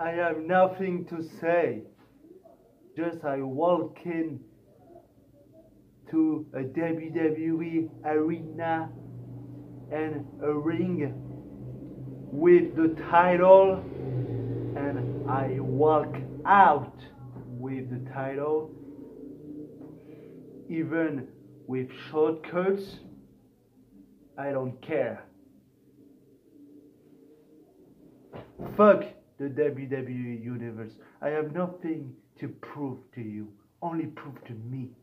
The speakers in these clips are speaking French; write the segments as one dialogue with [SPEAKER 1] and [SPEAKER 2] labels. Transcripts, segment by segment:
[SPEAKER 1] I have nothing to say. Just I walk in to a WWE arena and a ring with the title, and I walk out with the title, even with shortcuts. I don't care. Fuck the WWE Universe. I have nothing to prove to you. Only prove to me.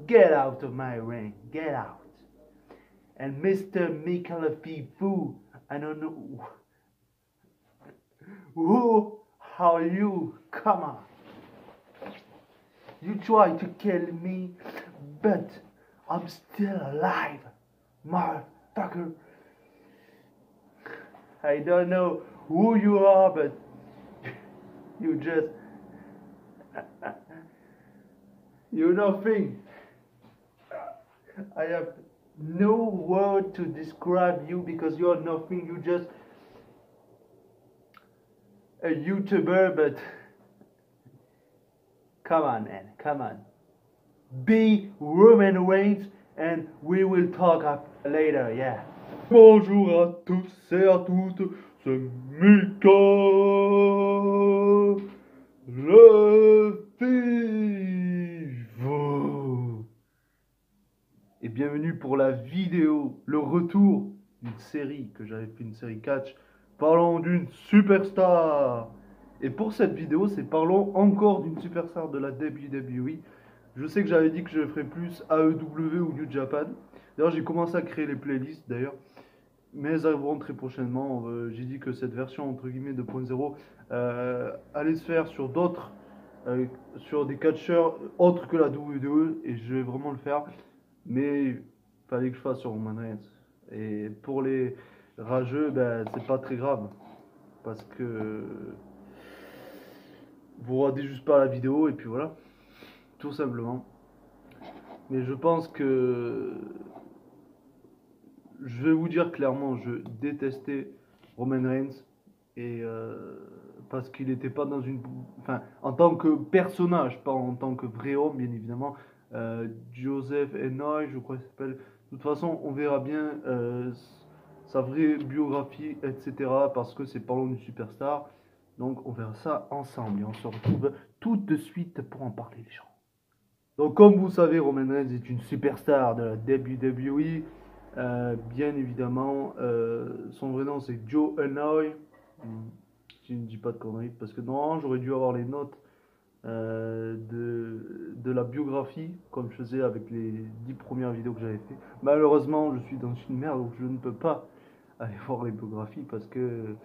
[SPEAKER 1] Get out of my ring. Get out. And Mr. Mikalafi Fu, I don't know who are you? Come on. You try to kill me, but I'm still alive, motherfucker. I don't know who you are, but you just... you're nothing. I have no word to describe you because you're nothing. You're just a YouTuber, but come on, man, come on. Be Roman Reigns, and we will talk up later, yeah. Bonjour à tous et à toutes, c'est Mika le Vivant. Et bienvenue pour la vidéo, le retour d'une série que j'avais fait, une série catch, parlons d'une superstar. Et pour cette vidéo, c'est parlons encore d'une superstar de la WWE. Je sais que j'avais dit que je ferais plus AEW ou New Japan. D'ailleurs, j'ai commencé à créer les playlists d'ailleurs. Mais elles arriveront très prochainement. J'ai dit que cette version entre guillemets 2.0 allait se faire sur d'autres, sur des catcheurs autres que la WWE. Et je vais vraiment le faire. Mais il fallait que je fasse sur Roman Reigns. Et pour les rageux, ben, c'est pas très grave. Parce que vous regardez juste pas la vidéo et puis voilà. Tout simplement. Mais je pense que je vais vous dire clairement, je détestais Roman Reigns et parce qu'il n'était pas dans une, enfin, en tant que personnage, pas en tant que vrai homme, bien évidemment. Joseph Enoy, je crois qu'il s'appelle. De toute façon, on verra bien sa vraie biographie, etc. Parce que c'est parlons d'une superstar. Donc, on verra ça ensemble et on se retrouve tout de suite pour en parler, les gens. Donc, comme vous savez, Roman Reigns est une superstar de la WWE. Bien évidemment, son vrai nom c'est Joe Enoy. Si je ne dis pas de conneries, parce que non, j'aurais dû avoir les notes de la biographie, comme je faisais avec les 10 premières vidéos que j'avais fait. Malheureusement, je suis dans une merde, donc je ne peux pas aller voir les biographies parce que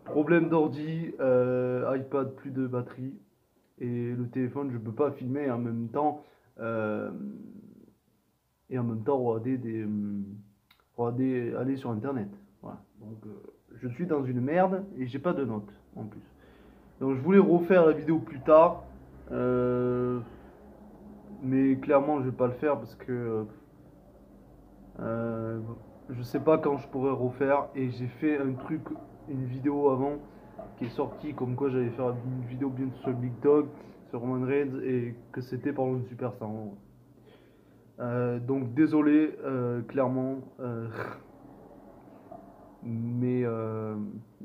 [SPEAKER 1] problème d'ordi, iPad, plus de batterie. Et le téléphone, je peux pas filmer en même temps. Et en même temps aller sur internet. Voilà. Donc je suis dans une merde et j'ai pas de notes en plus. Donc je voulais refaire la vidéo plus tard, mais clairement je vais pas le faire parce que je sais pas quand je pourrais refaire. Et j'ai fait une vidéo avant qui est sortie comme quoi j'allais faire une vidéo bien sur Big Dog, sur Roman Reigns, et que c'était par une superstar. Donc désolé, clairement, mais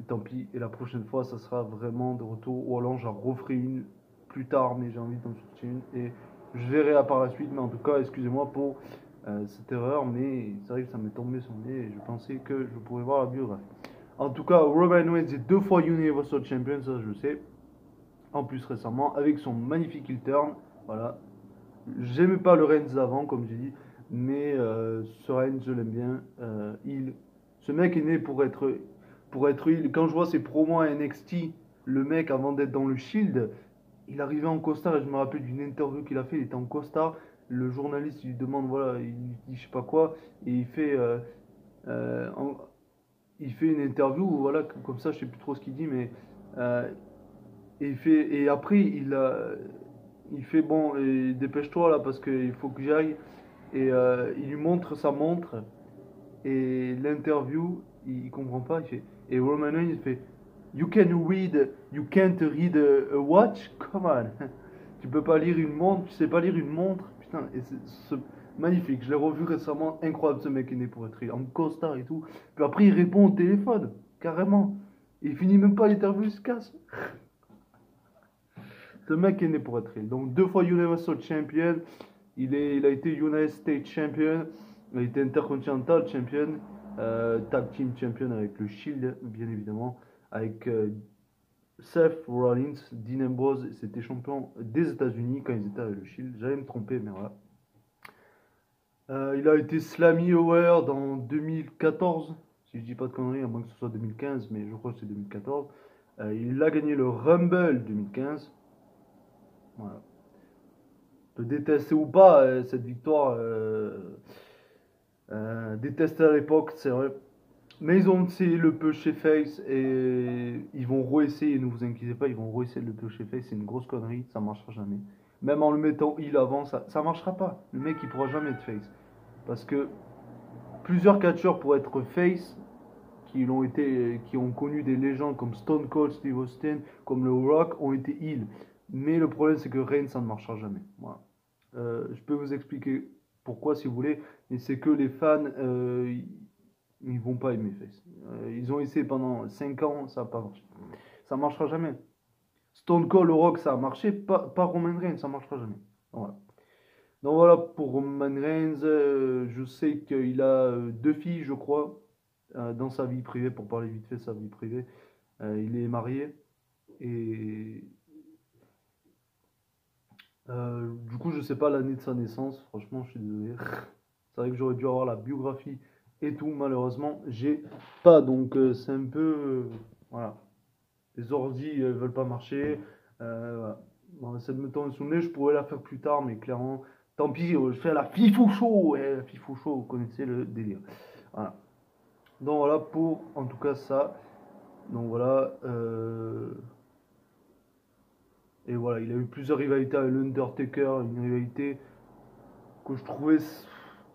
[SPEAKER 1] tant pis. Et la prochaine fois, ça sera vraiment de retour, ou alors j'en referai une plus tard, mais j'ai envie d'en sortir une et je verrai par la suite. Mais en tout cas, excusez-moi pour cette erreur, mais c'est vrai que ça m'est tombé sur le nez et je pensais que je pourrais voir la biographie. En tout cas, Roman Reigns est 2 fois Universal Champion, ça je sais. En plus récemment, avec son magnifique heel turn, voilà. J'aimais pas le Reigns d'avant, comme j'ai dit, mais ce Reigns, je l'aime bien. Ce mec est né pour être heel. Quand je vois ses promos à NXT, le mec, avant d'être dans le Shield, il arrivait en costard, et je me rappelle d'une interview qu'il a fait, il était en costard. Le journaliste il lui demande, voilà, il dit je sais pas quoi, et il fait une interview, voilà, comme ça, je sais plus trop ce qu'il dit, mais et après il fait bon, dépêche-toi là parce qu'il faut que j'aille. Et il lui montre sa montre. Et l'interview, il comprend pas. Il fait, et Roman Reigns, il fait You can't read a watch? Come on. Tu peux pas lire une montre, tu sais pas lire une montre? Putain, et magnifique. Je l'ai revu récemment, incroyable ce mec est né pour être en costard et tout. Puis après, il répond au téléphone, carrément. Il finit même pas l'interview, il se casse. Ce mec est né pour être donc 2 fois Universal Champion, il a été United States Champion, il a été Intercontinental Champion, Tag Team Champion avec le Shield, bien évidemment, avec Seth Rollins, Dean Ambrose, c'était champion des États-Unis quand ils étaient avec le Shield. J'allais me tromper, mais voilà. Il a été Slammy Award en 2014, si je dis pas de conneries, à moins que ce soit 2015, mais je crois que c'est 2014. Il a gagné le Rumble 2015. Voilà. De détester ou pas cette victoire, détester à l'époque, c'est vrai. Mais ils ont essayé le pusher face et ils vont re-essayer, ne vous inquiétez pas, ils vont re-essayer le pusher face, c'est une grosse connerie, ça marchera jamais. Même en le mettant il avant, ça marchera pas. Le mec il pourra jamais être face. Parce que plusieurs catcheurs pour être face, qui ont connu des légendes comme Stone Cold Steve Austin, comme le Rock, ont été heal. Mais le problème c'est que Reigns ça ne marchera jamais. Voilà. Je peux vous expliquer pourquoi si vous voulez, mais c'est que les fans ils vont pas aimer Face. Ils ont essayé pendant 5 ans, ça n'a pas marché. Ça marchera jamais. Stone Cold, le Rock, ça a marché, pas Roman Reigns, ça marchera jamais. Voilà. Donc voilà pour Roman Reigns. Je sais qu'il a 2 filles, je crois, dans sa vie privée, pour parler vite fait de sa vie privée. Il est marié et du coup, je sais pas l'année de sa naissance. Franchement, je suis désolé. C'est vrai que j'aurais dû avoir la biographie et tout. Malheureusement, j'ai pas. Donc, c'est un peu. Voilà. Les ordis veulent pas marcher. Voilà. On essaie de me tourner sous le nez. Je pourrais la faire plus tard, mais clairement, tant pis. Je fais la Fifou Show. La Fifou Show, vous connaissez le délire. Voilà. Donc, voilà pour en tout cas ça. Donc, voilà. Et voilà, il a eu plusieurs rivalités avec l'Undertaker, une rivalité que je trouvais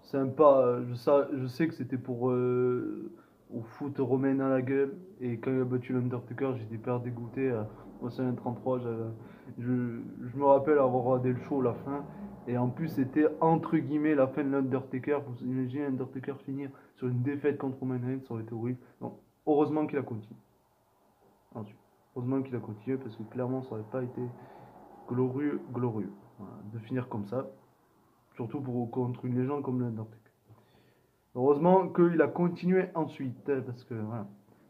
[SPEAKER 1] sympa. Je sais que c'était pour au foot Romain à la gueule. Et quand il a battu l'Undertaker, j'étais hyper dégoûté. Au WrestleMania 33, je me rappelle avoir regardé le show, la fin. Et en plus, c'était entre guillemets la fin de l'Undertaker. Vous imaginez l'Undertaker finir sur une défaite contre Roman Reigns, ça aurait été horrible. Donc, heureusement qu'il a continué. Ensuite, heureusement qu'il a continué parce que clairement, ça n'aurait pas été glorieux. Voilà, de finir comme ça. Surtout contre une légende comme l'Undertaker. Heureusement qu'il a continué ensuite. Parce que voilà.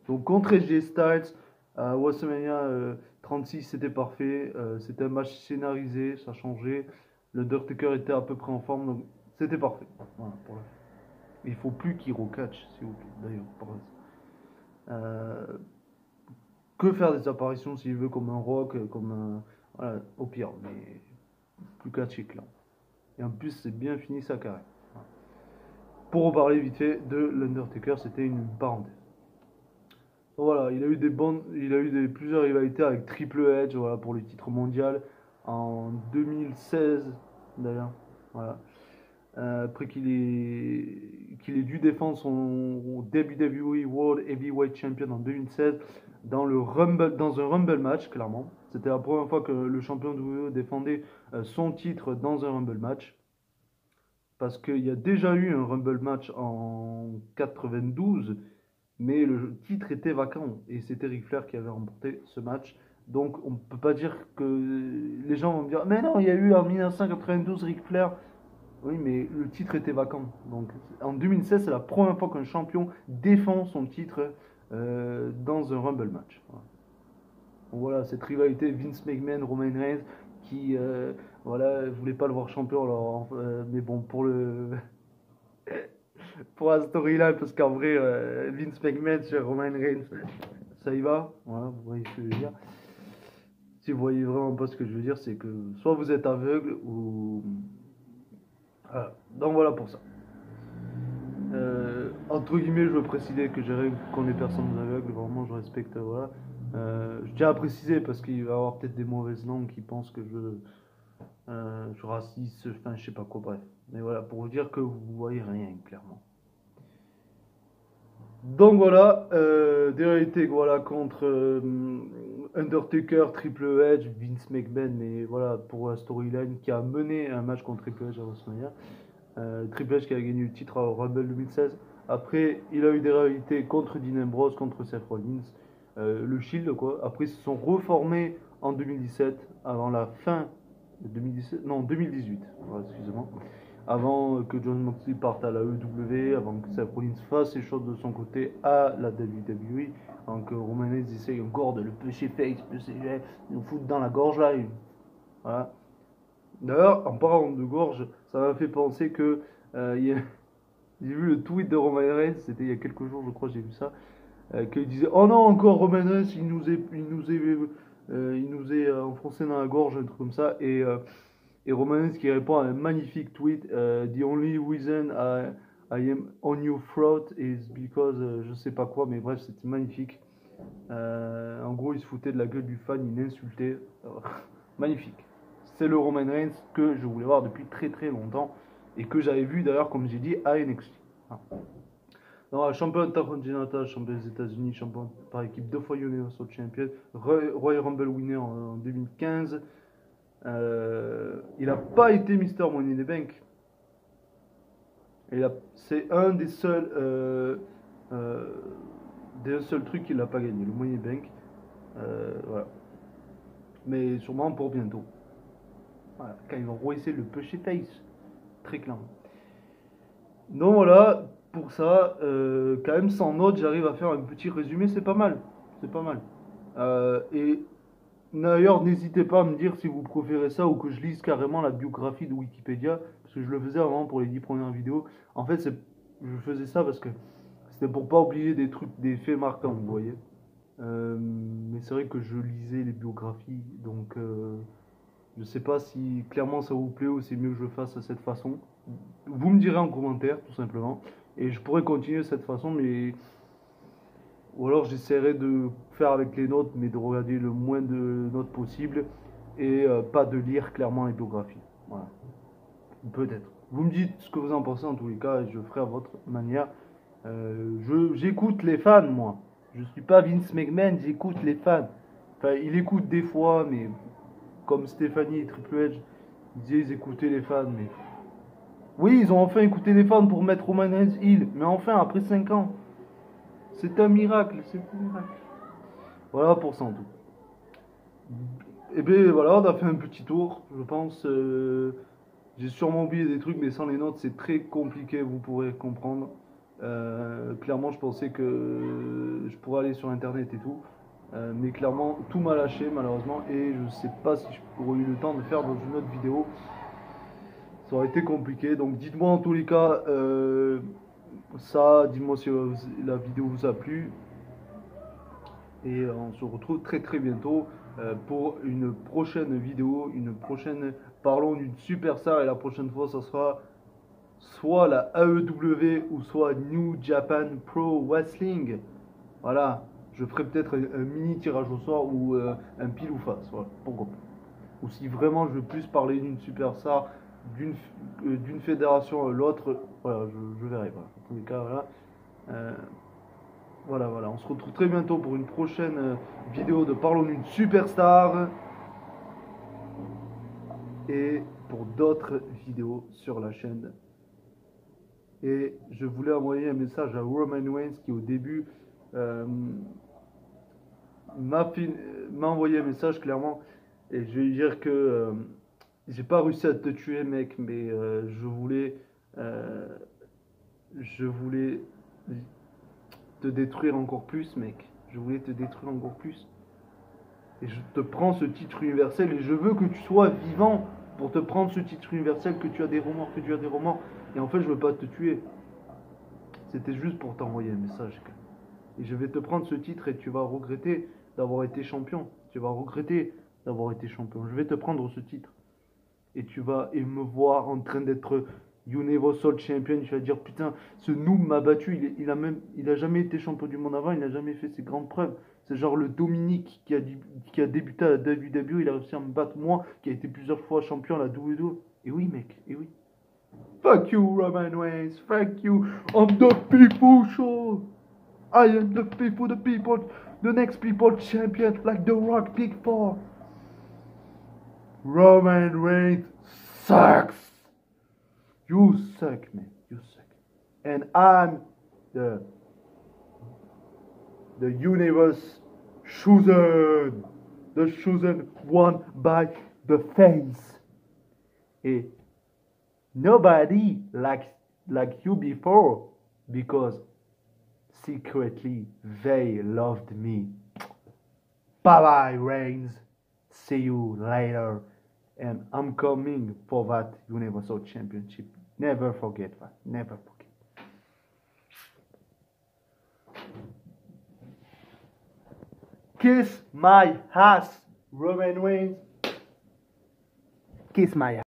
[SPEAKER 1] Donc contre AJ Styles, à WrestleMania 36, c'était parfait. C'était un match scénarisé, ça changeait. L'Undertaker était à peu près en forme, donc c'était parfait. Voilà, pour la fin. Il faut plus qu'il recatch, s'il vous plaît, d'ailleurs. Que faire des apparitions s'il veut, comme un Rock, comme un. Voilà, au pire, mais plus catché, là. Et en plus, c'est bien fini sa carrière. Pour reparler vite fait de l'Undertaker, c'était une parenthèse. Donc voilà, il a eu plusieurs rivalités avec Triple H, voilà, pour le titre mondial en 2016 d'ailleurs. Voilà. Après qu'il ait dû défendre son WWE World Heavyweight Champion en 2016 dans un Rumble match, clairement. C'était la première fois que le champion WWE défendait son titre dans un Rumble match. Parce qu'il y a déjà eu un Rumble match en 92, mais le titre était vacant et c'était Ric Flair qui avait remporté ce match. Donc on ne peut pas dire que les gens vont me dire mais non, il y a eu en 1992 Ric Flair. Oui, mais le titre était vacant. Donc en 2016, c'est la première fois qu'un champion défend son titre dans un Rumble match. Voilà. Donc, voilà, cette rivalité Vince McMahon, Roman Reigns, qui voilà, voulait pas le voir champion. Alors, mais bon, pour la storyline, parce qu'en vrai, Vince McMahon sur Roman Reigns, ça y va. Voilà, vous voyez ce que je veux dire. Si vous voyez vraiment pas ce que je veux dire, c'est que soit vous êtes aveugle ou. Voilà. Donc voilà pour ça. Entre guillemets, je veux préciser que j'ai rien contre les personnes aveugles, vraiment je respecte. Voilà. Je tiens à préciser parce qu'il va y avoir peut-être des mauvaises langues qui pensent que je raciste, enfin je sais pas quoi, bref. Mais voilà, pour vous dire que vous voyez rien, clairement. Donc voilà, des réalités voilà, contre Undertaker, Triple H, Vince McMahon, mais voilà, pour la storyline qui a mené un match contre Triple H à WrestleMania. Triple H qui a gagné le titre au Rumble 2016. Après, il a eu des réalités contre Dean Ambrose, contre Seth Rollins, le Shield quoi. Après, ils se sont reformés en 2017, avant la fin de 2017, non 2018, voilà, excusez-moi. Avant que John Moxley parte à la EW, avant que Seth Rollins fasse ses choses de son côté à la WWE, avant que Roman Reigns essaye encore de le pêcher face, nous foutre dans la gorge là. Voilà. D'ailleurs, en parlant de gorge, ça m'a fait penser que j'ai vu le tweet de Roman Reigns, c'était il y a quelques jours, je crois, j'ai vu ça, qu'il disait oh non encore Roman Reigns, il nous est enfoncé dans la gorge, un truc comme ça, et Roman Reigns qui répond à un magnifique tweet, the only reason I am on your throat is because je sais pas quoi, mais bref, c'était magnifique. En gros, il se foutait de la gueule du fan, il l'insultait. Magnifique. C'est le Roman Reigns que je voulais voir depuis très très longtemps et que j'avais vu d'ailleurs, comme j'ai dit, à NXT. Ah. Non, champion intercontinental, champion des États-Unis, champion par équipe, 2 fois Universal Champion, Royal Rumble winner en 2015. Il n'a pas été Mister Money in the Bank. C'est un des seuls trucs qu'il n'a pas gagné, le Money in the Bank. Voilà. Mais sûrement pour bientôt. Voilà, quand ils vont essayer de le pusher face. Très clairement. Donc voilà, pour ça, quand même sans notes, j'arrive à faire un petit résumé, c'est pas mal. C'est pas mal. Et d'ailleurs, n'hésitez pas à me dire si vous préférez ça ou que je lise carrément la biographie de Wikipédia, parce que je le faisais avant pour les 10 premières vidéos. En fait, je faisais ça parce que c'était pour pas oublier des trucs, des faits marquants, vous voyez. Mais c'est vrai que je lisais les biographies, donc je sais pas si clairement ça vous plaît ou c'est mieux que je fasse de cette façon. Vous me direz en commentaire, tout simplement. Et je pourrais continuer de cette façon, mais. Ou alors j'essaierai de faire avec les notes, mais de regarder le moins de notes possible et pas de lire clairement les biographies. Voilà. Peut-être. Vous me dites ce que vous en pensez en tous les cas et je ferai à votre manière. J'écoute les fans, moi. Je suis pas Vince McMahon, j'écoute les fans. Enfin, il écoute des fois, mais comme Stéphanie et Triple H disaient, ils écoutaient les fans, mais. Oui, ils ont enfin écouté les fans pour mettre Roman Reigns Hill, mais enfin, après 5 ans. C'est un miracle, c'est un miracle. Voilà pour ça en tout. Et bien voilà, on a fait un petit tour, je pense. J'ai sûrement oublié des trucs, mais sans les notes, c'est très compliqué, vous pourrez comprendre. Clairement, je pensais que je pourrais aller sur internet et tout. Mais clairement, tout m'a lâché malheureusement. Et je sais pas si j'aurais eu le temps de faire dans une autre vidéo. Ça aurait été compliqué. Donc dites-moi en tous les cas ça, dites-moi si la vidéo vous a plu. Et on se retrouve très très bientôt pour une prochaine vidéo, parlons d'une superstar et la prochaine fois ça sera soit la AEW ou soit New Japan Pro Wrestling. Voilà, je ferai peut-être un mini tirage au sort ou un pile ou face, voilà, pourquoi pas. Ou si vraiment je veux plus parler d'une superstar, d'une fédération à l'autre, voilà, je verrai. Voilà. En tous les cas, voilà. Voilà, on se retrouve très bientôt pour une prochaine vidéo de Parlons d'une superstar et pour d'autres vidéos sur la chaîne. Et je voulais envoyer un message à Roman Reigns qui au début m'a envoyé un message clairement et je vais lui dire que j'ai pas réussi à te tuer mec, mais je voulais te détruire encore plus, mec. Je voulais te détruire encore plus. Et je te prends ce titre universel et je veux que tu sois vivant pour te prendre ce titre universel, que tu as des remords, Et en fait, je veux pas te tuer. C'était juste pour t'envoyer un message. Et je vais te prendre ce titre et tu vas regretter d'avoir été champion. Tu vas regretter d'avoir été champion. Je vais te prendre ce titre. Et tu vas me voir en train d'être Universal Champion. Tu vas dire putain, ce noob m'a battu. Il a jamais été champion du monde avant. Il n'a jamais fait ses grandes preuves. C'est genre le Dominique qui a débuté à la WWE. Il a réussi à me battre moi, qui a été plusieurs fois champion à la WWE. Et oui mec, et oui. Fuck you Roman Reigns. Fuck you. I'm the people show. I am the people, the people, the next people champion like The Rock, Big Four. Roman Reigns sucks. You suck, man. You suck. And I'm the universe chosen. The chosen one by the fans. And nobody like you before because secretly they loved me. Bye bye, Reigns. See you later. And I'm coming for that Universal Championship. Never forget that. Never forget. Kiss my ass, Roman Reigns. Kiss my ass.